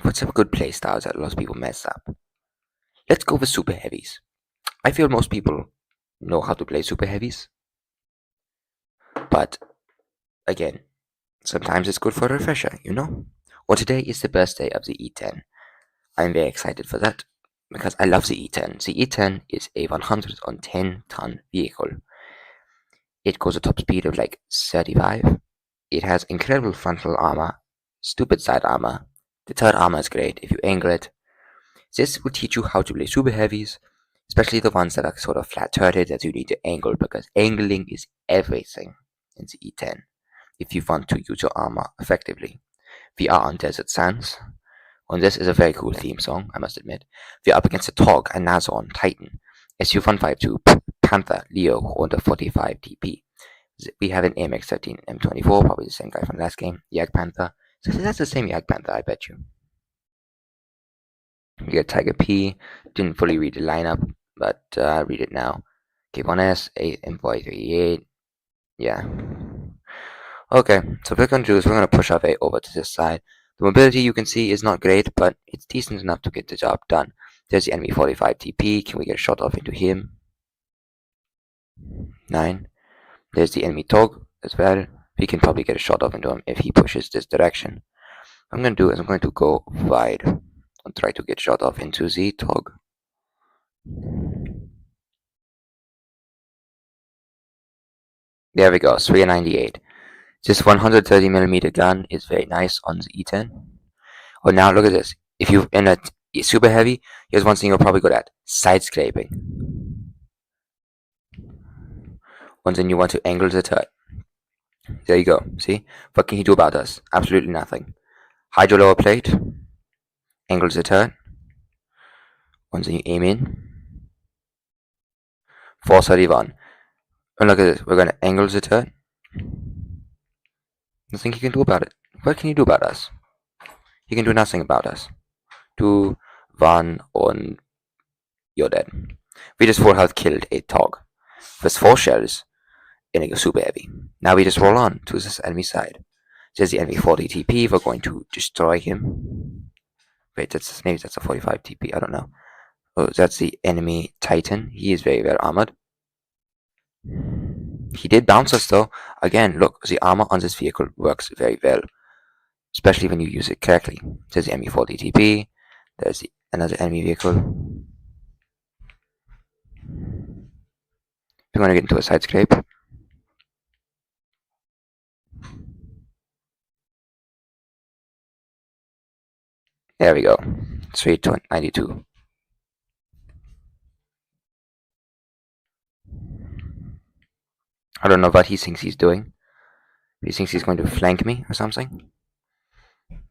What's some good play styles that a lot of people mess up? Let's go with super heavies. I feel most people know how to play super heavies, but again, sometimes it's good for a refresher, you know? Well, today is the birthday of the E10. I'm very excited for that because I love the E10. The E10 is a 110-ton vehicle. It goes a top speed of like 35. It has incredible frontal armor, stupid side armor. The third armor is great if you angle it. This will teach you how to play super heavies, especially the ones that are sort of flat-turreted that you need to angle because angling is everything in the E10 if you want to use your armor effectively. We are on Desert Sands, and this is a very cool theme song, I must admit. We are up against a Tog, a Nazon, Titan, SU-152, Panther, Leo, and a 45 TP. We have an AMX-13 M24, probably the same guy from last game, Yak Panther. So that's the same Yak Panther, I bet you. We got Tiger P. Didn't fully read the lineup, but I'll read it now. K1S, M438. Yeah. Okay, so what we're going to do is we're going to push our way over to this side. The mobility you can see is not great, but it's decent enough to get the job done. There's the enemy 45 TP. Can we get a shot off into him? 9. There's the enemy Tog as well. We can probably get a shot off into him if he pushes this direction. What I'm going to do is I'm going to go wide and try to get shot off into the Tog. There we go, 398. This 130mm gun is very nice on the E10. Oh, now look at this. If you're in a super heavy, here's one thing you're probably good at: side scraping. And then you want to angle the turret. There you go. See? What can he do about us? Absolutely nothing. Hide your lower plate. Angle the turret. And then you aim in. 431. And look at this. We're going to angle the turret. Nothing he can do about it. What can he do about us? He can do nothing about us. 2, 1, and you're dead. We just full health killed a Tog with 4 shells in a super heavy. Now we just roll on to this enemy side. There's the enemy 40 TP. We're going to destroy him. Wait, maybe that's a 45 TP. I don't know. Oh, that's the enemy Titan. He is very well armored. He did bounce us though. Again, look, the armor on this vehicle works very well, especially when you use it correctly. There's the enemy 40 TP. There's another enemy vehicle. We're going to get into a side scrape. There we go. 392. I don't know what he thinks he's doing. He thinks he's going to flank me or something.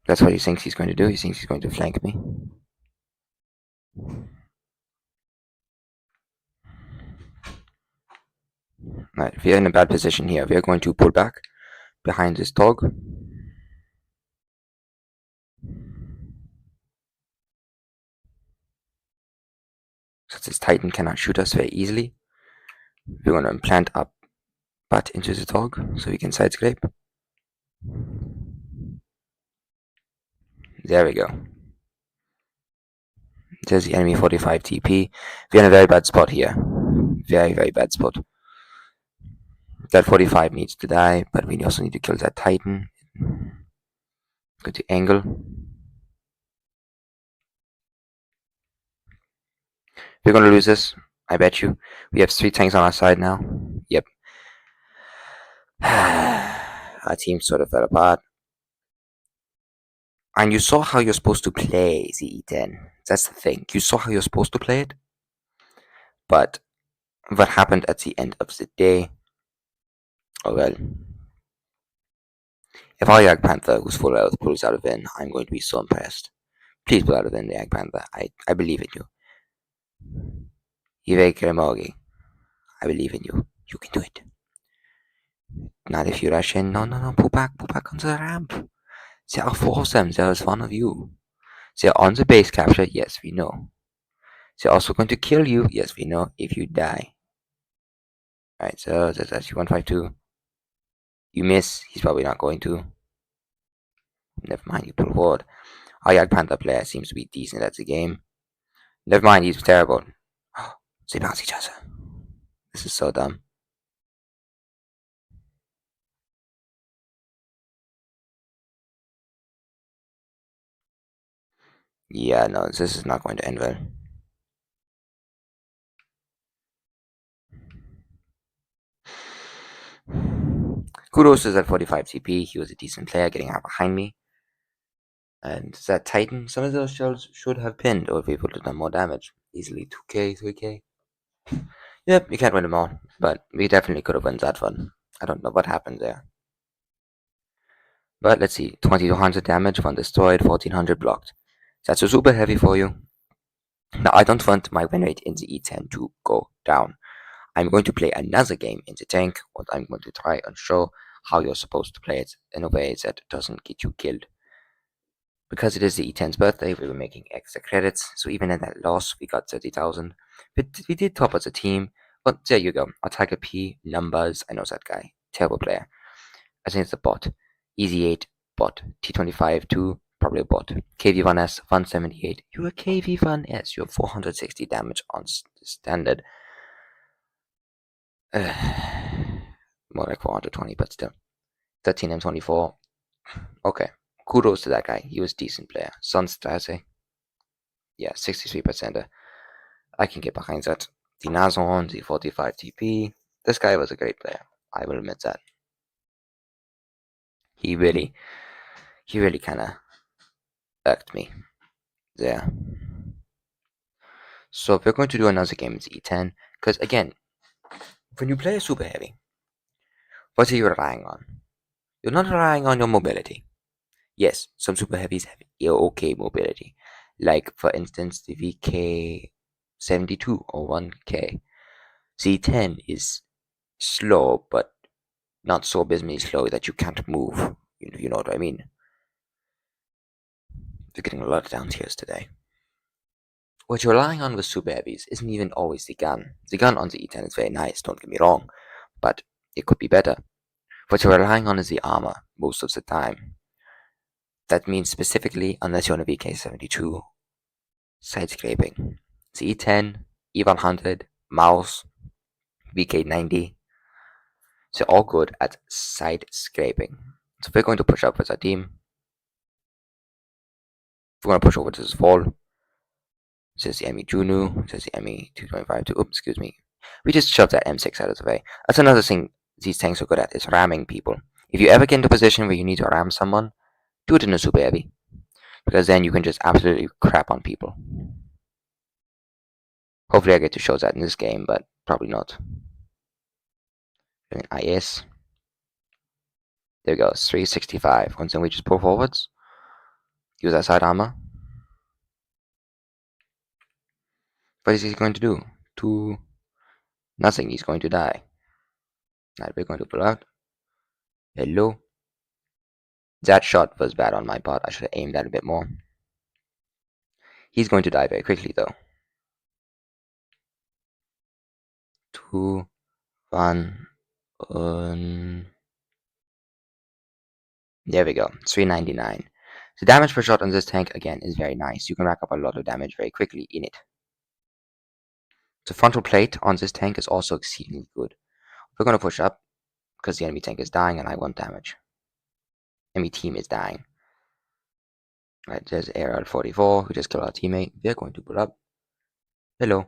That's what he thinks he's going to do. He thinks he's going to flank me. Right, we are in a bad position here. We are going to pull back behind this Tog. So this Titan cannot shoot us very easily. We're going to implant our butt into the Tog so we can side scrape. There we go. There's the enemy 45 TP. We're in a very bad spot here. Very, very bad spot. That 45 needs to die, but we also need to kill that Titan. Go to angle. We're going to lose this, I bet you. We have 3 tanks on our side now. Yep. Our team sort of fell apart. And you saw how you're supposed to play the E10. That's the thing. You saw how you're supposed to play it. But what happened at the end of the day? Oh well. If our Yak Panther, who's full health, pulls out a win, I'm going to be so impressed. Please pull out a win, Yak Panther. I believe in you. Ivek Remogi. I believe in you. You can do it. Not if you rush in. No. Pull back onto the ramp. There are 4 of them. There is 1 of you. They're on the base capture. Yes, we know. They're also going to kill you. Yes, we know. If you die. Alright, so that's SU-152. You miss. He's probably not going to. Never mind, you pull forward. Our young Panther player seems to be decent at the game. Never mind, he's terrible. They bounce each other. This is so dumb. Yeah, no, this is not going to end well. Kudos is at 45 TP. He was a decent player getting out behind me. And that Titan, some of those shells should have pinned or people would have done more damage. Easily 2k, 3k. Yep, you can't win them all, but we definitely could have won that one. I don't know what happened there. But let's see, 2200 damage, 1 destroyed, 1400 blocked. That's a super heavy for you. Now, I don't want my win rate in the E10 to go down. I'm going to play another game in the tank, and I'm going to try and show how you're supposed to play it in a way that doesn't get you killed. Because it is the E10's birthday, we were making extra credits, so even in that loss, we got 30,000. But we did top as a team. But there you go. Attacker P, numbers, I know that guy. Terrible player. I think it's a bot. Easy 8, bot. T25, 2, probably a bot. KV1S, 178. You're a KV1S. You have 460 damage on standard. More like 420, but still. 13 and 24. Okay. Kudos to that guy. He was a decent player. Sunstrase. Yeah, 63%. I can get behind that. The Nazon, the 45 TP. This guy was a great player. I will admit that. He really, he really kind of irked me there. So we're going to do another game with E10, because again, when you play a super heavy, what are you relying on? You're not relying on your mobility. Yes, some super heavies have okay mobility, like for instance the VK72 or 1K. C10 is slow, but not so abysmally slow that you can't move. You know what I mean? We're getting a lot of down tiers today. What you're relying on with super heavies isn't even always the gun. The gun on the E10 is very nice, don't get me wrong, but it could be better. What you're relying on is the armor most of the time. That means specifically, unless you're on a VK72, side scraping. The E10, E100, mouse, VK90, they're all good at side scraping. So we're going to push up with our team. We're going to push over to this wall. Says the ME Junu, says the ME 225 to, oops, excuse me. We just shoved that M6 out of the way. That's another thing these tanks are good at, is ramming people. If you ever get into a position where you need to ram someone, do it in a super heavy. Because then you can just absolutely crap on people. Hopefully I get to show that in this game, but probably not. IS. There we go, 365. Once then we just pull forwards. Use that side armor. What is he going to do? Nothing, he's going to die. Alright, we're going to pull out. Hello. That shot was bad on my part. I should have aimed that a bit more. He's going to die very quickly, though. 2, 1, there we go. 399. The damage per shot on this tank, again, is very nice. You can rack up a lot of damage very quickly in it. The frontal plate on this tank is also exceedingly good. We're going to push up, because the enemy tank is dying and I want damage. Enemy team is dying. Right, there's ARL44 who just killed our teammate. We're going to pull up. Hello.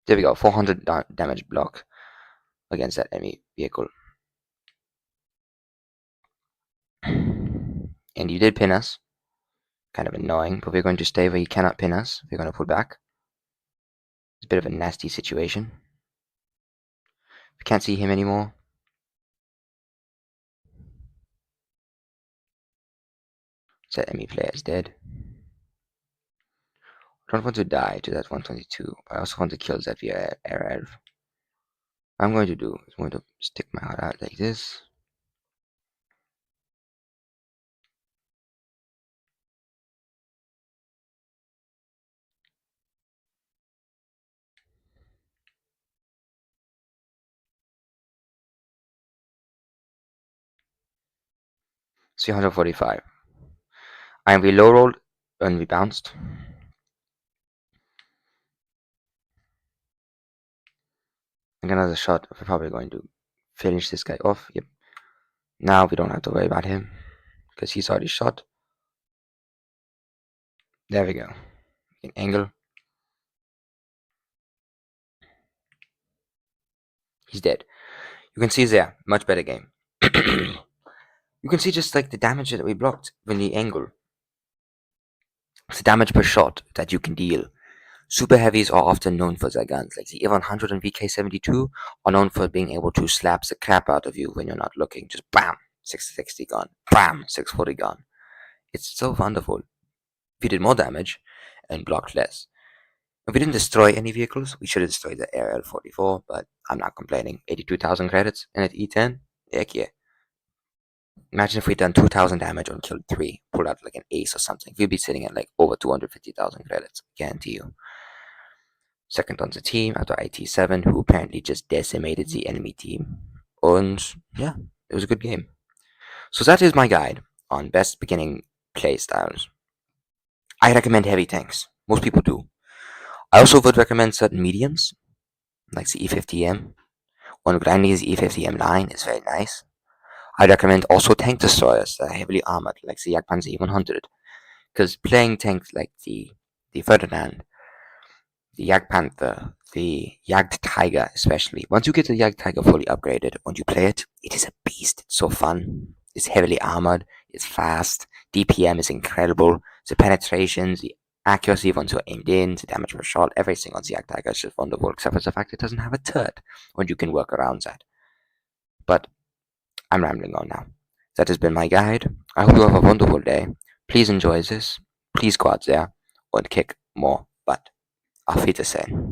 There we go, 400 damage block against that enemy vehicle. And you did pin us. Kind of annoying, but we're going to stay where you cannot pin us. We're going to pull back. It's a bit of a nasty situation. We can't see him anymore. That enemy player is dead. I don't want to die to that 122, but I also want to kill that via air. What I'm going to do is I'm going to stick my heart out like this. 345. And we low rolled and we bounced. Another shot. We're probably going to finish this guy off. Yep. Now we don't have to worry about him because he's already shot. There we go. An angle. He's dead. You can see there. Much better game. You can see just like the damage that we blocked when the angle. It's the damage per shot that you can deal. Super heavies are often known for their guns, like the A100 and VK72 are known for being able to slap the crap out of you when you're not looking. Just bam, 660 gun, bam, 640 gun. It's so wonderful. We did more damage and blocked less. If we didn't destroy any vehicles, we should have destroyed the Aerial 44, but I'm not complaining. 82,000 credits in at E10? Heck yeah. Imagine if we'd done 2,000 damage and killed 3, pulled out like an ace or something. We'd be sitting at like over 250,000 credits, guarantee you. Second on the team after IT7, who apparently just decimated the enemy team. And yeah, it was a good game. So that is my guide on best beginning playstyles. I recommend heavy tanks. Most people do. I also would recommend certain mediums, like the E50M. One grinding the E50M9 is very nice. I recommend also tank destroyers that are heavily armored, like the Jagdpanzer E100. Because playing tanks like the Ferdinand, the Jagdpanther, the Jagdtiger especially. Once you get the Jagdtiger fully upgraded, when you play it, it is a beast. It's so fun. It's heavily armored. It's fast. DPM is incredible. The penetration, the accuracy once you're aimed in, the damage per shot, everything on the Jagdtiger is just wonderful, except for the fact it doesn't have a turret, when you can work around that. But I'm rambling on now. That has been my guide. I hope you have a wonderful day. Please enjoy this. Please go out there and kick more butt. Auf Wiedersehen.